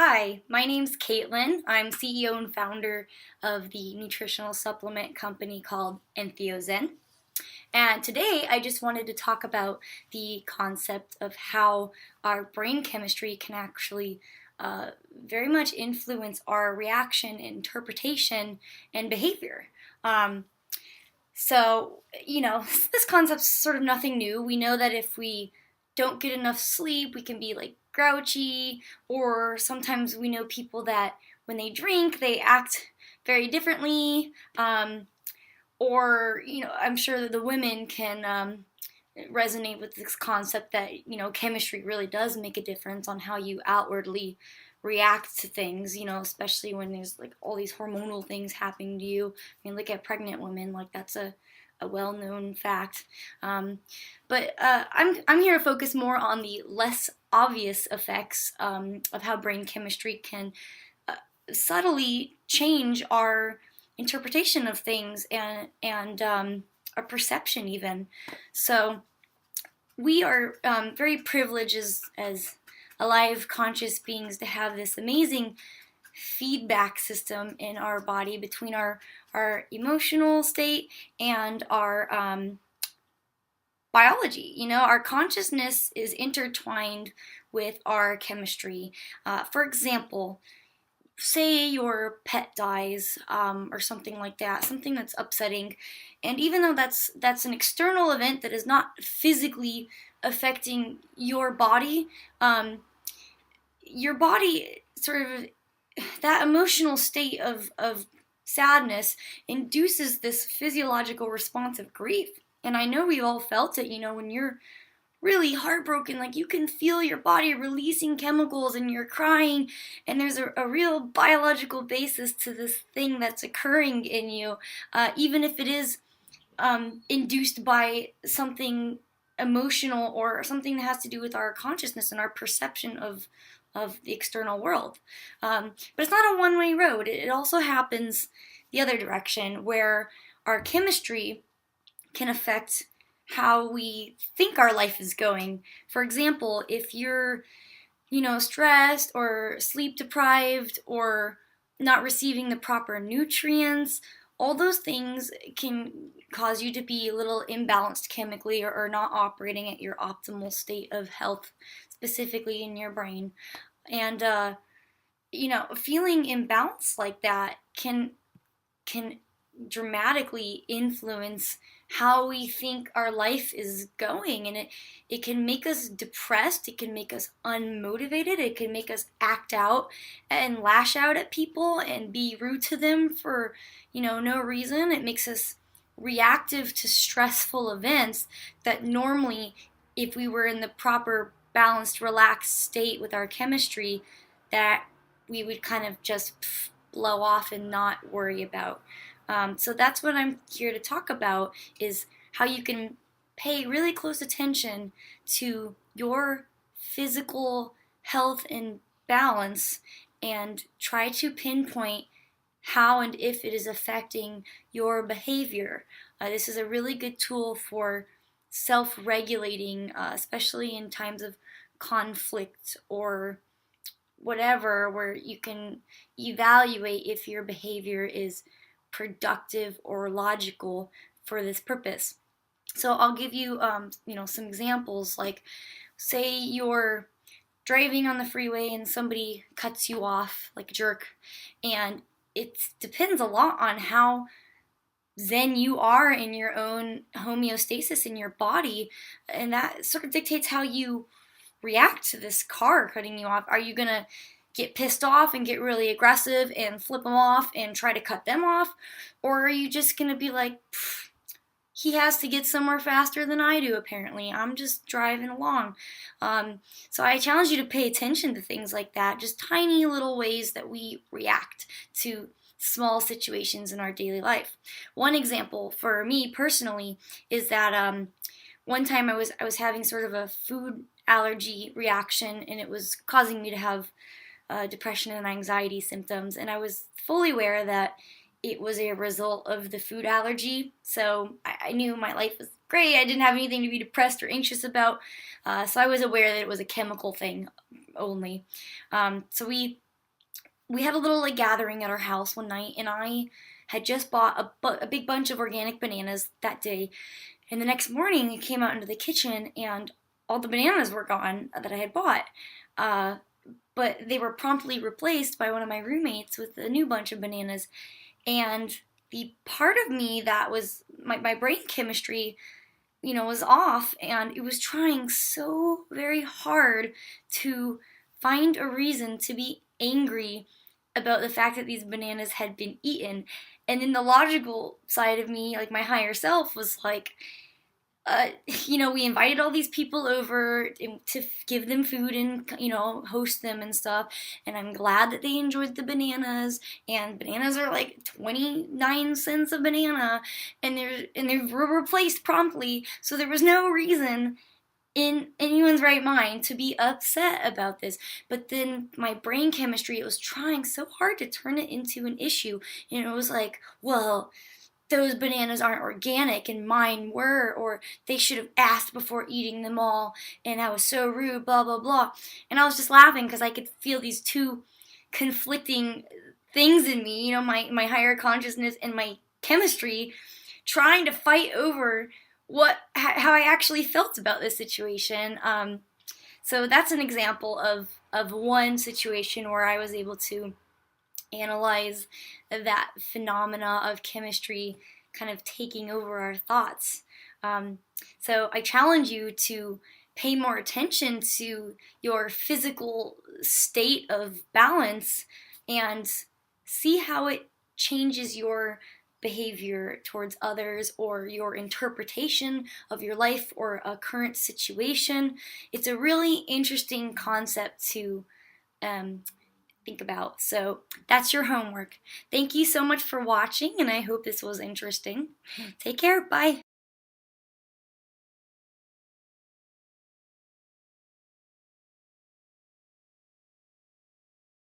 Hi, my name's Caitlin. I'm CEO and founder of the nutritional supplement company called Entheozen. And today I just wanted to talk about the concept of how our brain chemistry can actually very much influence our reaction, interpretation, and behavior. Um, this concept's sort of nothing new. We know that if we don't get enough sleep, we can be like grouchy, or sometimes we know people that when they drink, they act very differently. I'm sure that the women can resonate with this concept that, chemistry really does make a difference on how you outwardly react to things, especially when there's like all these hormonal things happening to you. I mean, look at pregnant women, like that's a well-known fact. But I'm here to focus more on the less obvious effects of how brain chemistry can uh, subtly change our interpretation of things and our perception even. So we are very privileged as alive, conscious beings to have this amazing feedback system in our body between our emotional state and our biology. Our consciousness is intertwined with our chemistry. For example, say your pet dies or something like that, something that's upsetting, and even though that's an external event that is not physically affecting um, your body sort of that emotional state of sadness induces this physiological response of grief. And I know we've all felt it, when you're really heartbroken, like you can feel your body releasing chemicals and you're crying, and there's a real biological basis to this thing that's occurring in you, even if it is induced by something emotional or something that has to do with our consciousness and our perception of the external world. But it's not a one-way road. It also happens the other direction, where our chemistry can affect how we think our life is going. For example, if you're, stressed or sleep deprived or not receiving the proper nutrients, all those things can cause you to be a little imbalanced chemically, or not operating at your optimal state of health, specifically in your brain. And feeling imbalanced like that can dramatically influence how we think our life is going, and it can make us depressed, it can make us unmotivated, it can make us act out and lash out at people and be rude to them for no reason. It makes us reactive to stressful events that normally, if we were in the proper balanced relaxed state with our chemistry, that we would kind of just blow off and not worry about. So that's what I'm here to talk about, is how you can pay really close attention to your physical health and balance and try to pinpoint how and if it is affecting your behavior. This is a really good tool for self-regulating, especially in times of conflict or whatever, where you can evaluate if your behavior is productive or logical for this purpose. So I'll give you, some examples. Like, say you're driving on the freeway and somebody cuts you off like a jerk, and it depends a lot on how zen you are in your own homeostasis in your body, and that sort of dictates how you react to this car cutting you off. Are you gonna get pissed off and get really aggressive and flip them off and try to cut them off? Or are you just gonna be like, he has to get somewhere faster than I do, apparently. I'm just driving along. So I challenge you to pay attention to things like that, just tiny little ways that we react to small situations in our daily life. One example for me personally is that one time I was having sort of a food allergy reaction, and it was causing me to have depression and anxiety symptoms, and I was fully aware that it was a result of the food allergy. So I knew my life was great. I didn't have anything to be depressed or anxious about. So I was aware that it was a chemical thing only. So we we had a little like gathering at our house one night, and I had just bought a big bunch of organic bananas that day. And the next morning, I came out into the kitchen, and all the bananas were gone that I had bought. Uh, but they were promptly replaced by one of my roommates with a new bunch of bananas. And the part of me that was my brain chemistry, was off, and it was trying so very hard to find a reason to be angry about the fact that these bananas had been eaten. And then the logical side of me, like my higher self, was like, uh, we invited all these people over to give them food and, host them and stuff. And I'm glad that they enjoyed the bananas. And bananas are like 29 cents a banana, and they were replaced promptly. So there was no reason in anyone's right mind to be upset about this. But then my brain chemistry, it was trying so hard to turn it into an issue. And it was like, well, those bananas aren't organic and mine were, or they should have asked before eating them all, and that was so rude, blah, blah, blah. And I was just laughing because I could feel these two conflicting things in me, my higher consciousness and my chemistry trying to fight over how I actually felt about this situation. So that's an example of one situation where I was able to analyze that phenomena of chemistry kind of taking over our thoughts. So I challenge you to pay more attention to your physical state of balance and see how it changes your behavior towards others or your interpretation of your life or a current situation. It's a really interesting concept to think about. So that's your homework. Thank you so much for watching, and I hope this was interesting. Take care. Bye.